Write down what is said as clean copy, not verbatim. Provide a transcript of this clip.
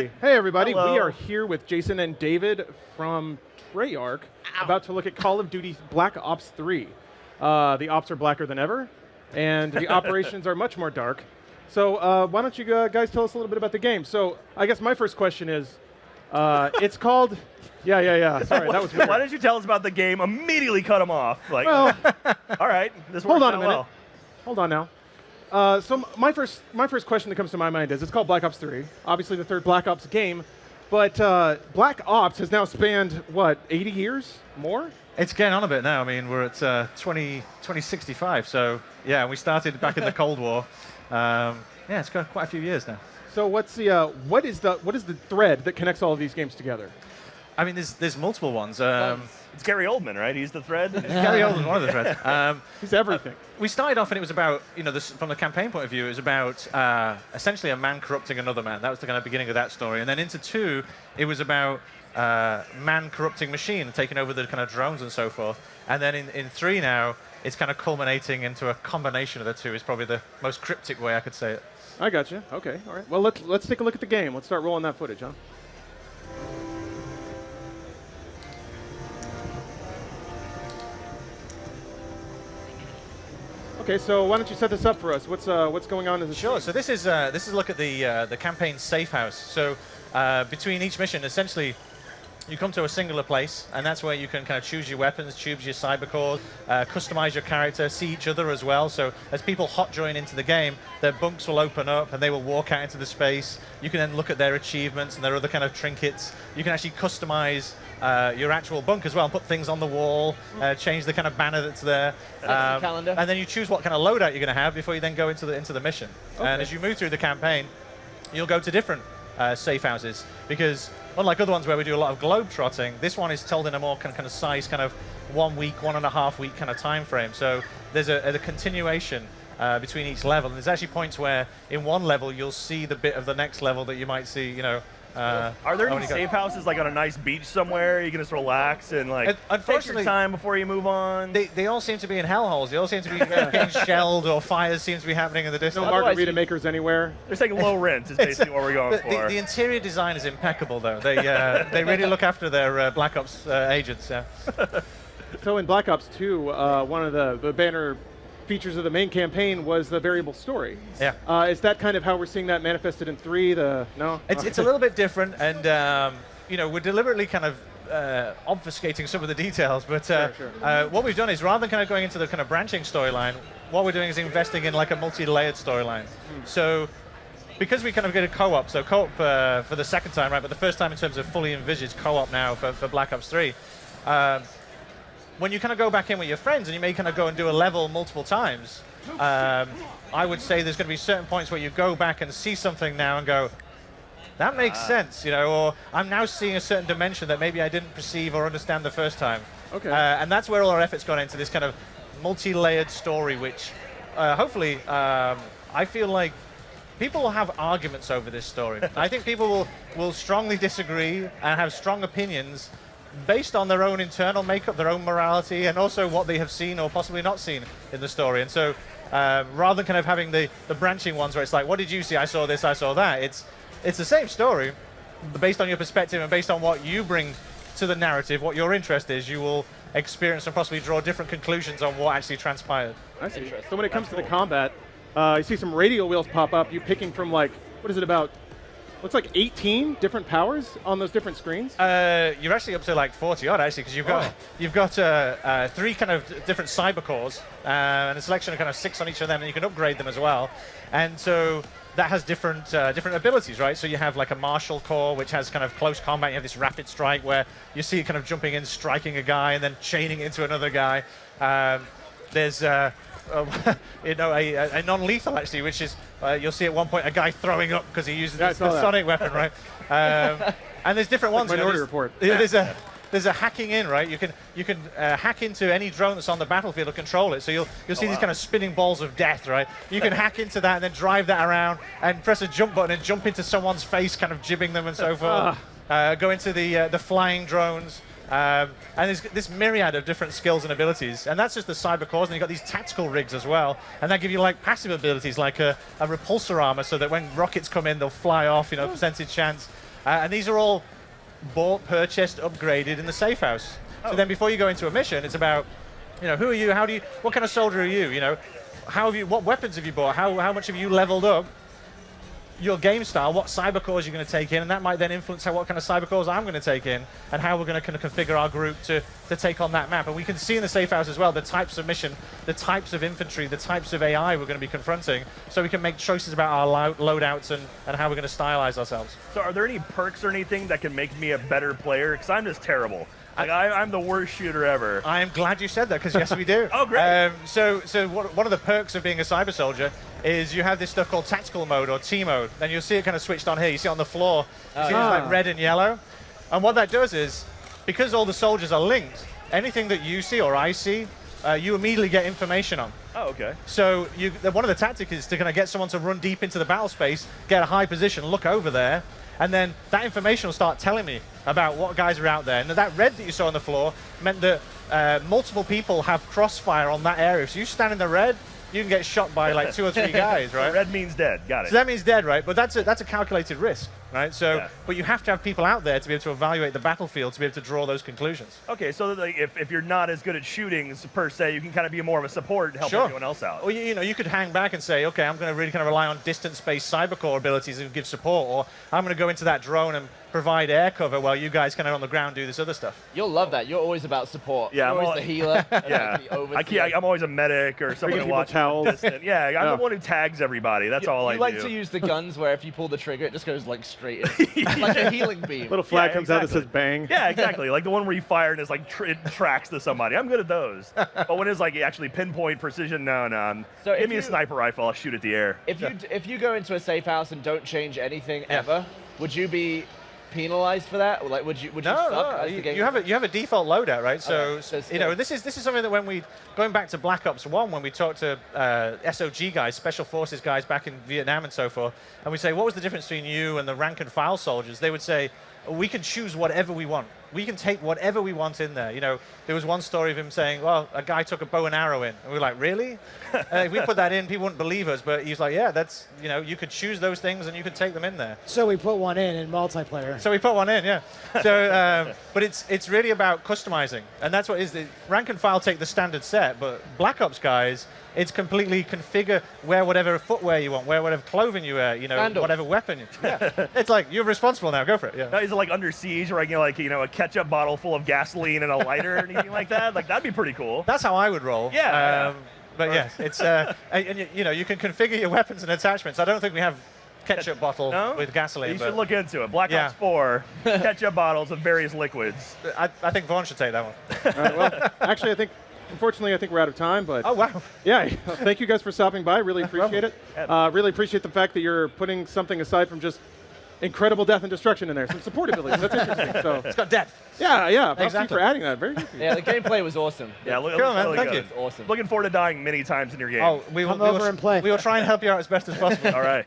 Hey. Hey, everybody. Hello. We are here with Jason and David from Treyarch, about to look at Call of Duty Black Ops 3. The ops are blacker than ever, and the operations are much more dark. So why don't you guys tell us a little bit about the game? So I guess my first question is, it's called... Yeah. Sorry, that was weird. Why didn't you tell us about the game? Immediately cut him off. Like, Well, all right, this hold works on a out minute. well. Hold on now. So my first question that comes to my mind is, it's called Black Ops 3, obviously the third Black Ops game, but Black Ops has now spanned, what, 80 years? More? It's getting on a bit now. I mean, we're at 2065, so yeah, we started back in the Cold War. Yeah, it's got quite a few years now. So what is the thread that connects all of these games together? I mean, there's multiple ones. It's Gary Oldman, right? He's the thread. Gary Oldman's one of the threads. He's everything. We started off and it was about, from the campaign point of view, it was about essentially a man corrupting another man. That was the kind of beginning of that story. And then into 2, it was about man corrupting machine, taking over the kind of drones and so forth. And then in 3 now, it's kind of culminating into a combination of the 2 is probably the most cryptic way I could say it. I got you. Okay, all right. Well, let's take a look at the game. Let's start rolling that footage, huh? Okay, so why don't you set this up for us? What's going on in the Sure. So this is a look at the campaign safe house. So between each mission, essentially, you come to a singular place, and that's where you can kind of choose your weapons, choose your cyber cores, customize your character, see each other as well. So as people hot join into the game, their bunks will open up and they will walk out into the space. You can then look at their achievements and their other kind of trinkets. You can actually customize your actual bunk as well, and put things on the wall, change the kind of banner that's there. Calendar. And then you choose what kind of loadout you're going to have before you then go into the mission. Okay. And as you move through the campaign, you'll go to different safe houses, because unlike other ones where we do a lot of globe trotting, this one is told in a more kind of size, kind of 1 week, 1.5 week kind of time frame. So there's a continuation between each level, and there's actually points where in one level you'll see the bit of the next level that you might see, Are there any safe houses like on a nice beach somewhere you can just relax and like take your Unfortunately, time before you move on? they all seem to be in hellholes. They all seem to be getting shelled, or fires seem to be happening in the No distance. margarita makers anywhere. There's like low rent is basically what we're going for. The interior design is impeccable, though. They really look after their Black Ops agents. Yeah. So in Black Ops 2, one of the banner features of the main campaign was the variable story. Yeah. Is that kind of how we're seeing that manifested in 3? No? It's a little bit different, and we're deliberately kind of obfuscating some of the details. But Sure. what we've done is, rather than kind of going into the kind of branching storyline, what we're doing is investing in like a multi-layered storyline. So because we kind of get a co-op, so co-op for the second time, right? But the first time in terms of fully envisaged co-op now for Black Ops 3. When you kind of go back in with your friends and you may kind of go and do a level multiple times, I would say there's going to be certain points where you go back and see something now and go, that makes sense, or I'm now seeing a certain dimension that maybe I didn't perceive or understand the first time. Okay. And that's where all our effort's gone into, this kind of multi-layered story, which hopefully I feel like people will have arguments over this story. I think people will strongly disagree and have strong opinions based on their own internal makeup, their own morality, and also what they have seen or possibly not seen in the story. And so rather than kind of having the branching ones where it's like, what did you see? I saw this, I saw that. It's the same story, but based on your perspective and based on what you bring to the narrative, what your interest is, you will experience and possibly draw different conclusions on what actually transpired. I see. So when it comes to the combat, you see some radial wheels pop up. You picking from like, what is it about? Looks like 18 different powers on those different screens. You're actually up to like 40 odd actually, because you've got 3 kind of different cyber cores and a selection of kind of 6 on each of them, and you can upgrade them as well. And so that has different abilities, right? So you have like a martial core, which has kind of close combat. You have this rapid strike where you see it kind of jumping in, striking a guy, and then chaining into another guy. There's a non-lethal actually, which is you'll see at one point a guy throwing up because he uses the sonic weapon, right? And there's different ones. Minority Report. There's a hacking in, right? You can hack into any drone that's on the battlefield or control it. So you'll see these kind of spinning balls of death, right? You can hack into that and then drive that around and press a jump button and jump into someone's face, kind of jibbing them and so forth. Go into the flying drones. And there's this myriad of different skills and abilities, and that's just the cyber cores. And you've got these tactical rigs as well, and that give you like passive abilities, like a repulsor armor, so that when rockets come in, they'll fly off. Percentage chance. And these are all bought, purchased, upgraded in the safe house. So then before you go into a mission, it's about, who are you? What kind of soldier are you? What weapons have you bought? How much have you leveled up? Your game style, what cyber cores you're going to take in, and that might then influence what kind of cyber cores I'm going to take in, and how we're going to kind of configure our group to take on that map. And we can see in the safe house as well the types of mission, the types of infantry, the types of AI we're going to be confronting, so we can make choices about our loadouts and how we're going to stylize ourselves. So are there any perks or anything that can make me a better player? Because I'm just terrible. Like, I'm the worst shooter ever. I am glad you said that, because yes, we do. Oh, great. So one of the perks of being a cyber soldier is you have this stuff called tactical mode or T mode, and you'll see it kind of switched on here. You see it on the floor. You see it's like red and yellow. And what that does is, because all the soldiers are linked, anything that you see or I see, you immediately get information on. Oh, okay. So one of the tactics is to kind of get someone to run deep into the battle space, get a high position, look over there, and then that information will start telling me about what guys are out there. And that red that you saw on the floor meant that multiple people have crossfire on that area. So you stand in the red, you can get shot by like 2 or 3 guys, right? Red means dead. Got it. So that means dead, right? But that's a calculated risk, right? So, but you have to have people out there to be able to evaluate the battlefield to be able to draw those conclusions. Okay, so like, if you're not as good at shooting per se, you can kind of be more of a support and help everyone else out. Or you could hang back and say, okay, I'm going to really kind of rely on distance-based cybercore abilities and give support, or I'm going to go into that drone and provide air cover while you guys kind of on the ground do this other stuff. You'll love that. You're always about support. Yeah, You're always the healer. Yeah, I'm always a medic or someone to watch. Yeah, I'm the one who tags everybody. That's all I do. You like to use the guns where if you pull the trigger, it just goes like straight in. Like a healing beam. Little flag comes out that says bang. Yeah, exactly. Like the one where you fire and it's like it tracks to somebody. I'm good at those. But when it's like actually pinpoint precision, no. So give me a sniper rifle. I'll shoot at the air. If you go into a safe house and don't change anything ever, would you be penalized for that? Or like, would you suck as the game? You have a default loadout, right? So Okay. this is something that when we going back to Black Ops 1, when we talked to SOG guys, Special Forces guys back in Vietnam and so forth, and we say, what was the difference between you and the rank and file soldiers? They would say, we can choose whatever we want. We can take whatever we want in there. There was one story of him saying, well, a guy took a bow and arrow in. And we were like, really? If we put that in, people wouldn't believe us. But he's like, yeah, that's, you could choose those things and you could take them in there. So we put one in multiplayer. So we put one in, yeah. So, but it's really about customizing. And that's what is the rank and file take the standard set, but Black Ops guys, it's completely configure, wear whatever footwear you want, wear whatever clothing you wear, whatever weapon. Yeah. It's like, you're responsible now, go for it. Yeah. Now, is it like Under Siege, or a ketchup bottle full of gasoline and a lighter or anything like that? Like, that'd be pretty cool. That's how I would roll. Yeah. But yes, it's, and you can configure your weapons and attachments. I don't think we have ketchup bottle with gasoline. You should look into it. Black Ops 4, ketchup bottles of various liquids. I think Vaughn should take that one. All right, well, actually, unfortunately, I think we're out of time, but... Oh, wow. Yeah, thank you guys for stopping by. Really appreciate it. Really appreciate the fact that you're putting something aside from just incredible death and destruction in there. Some support abilities. That's interesting. So it's got depth. Yeah. Thanks for adding that. Very good. Yeah, the gameplay was awesome. Yeah, cool, man. really Thank good. you. Awesome. Looking forward to dying many times in your game. Oh, we will over and play. We will try and help you out as best as possible. All right.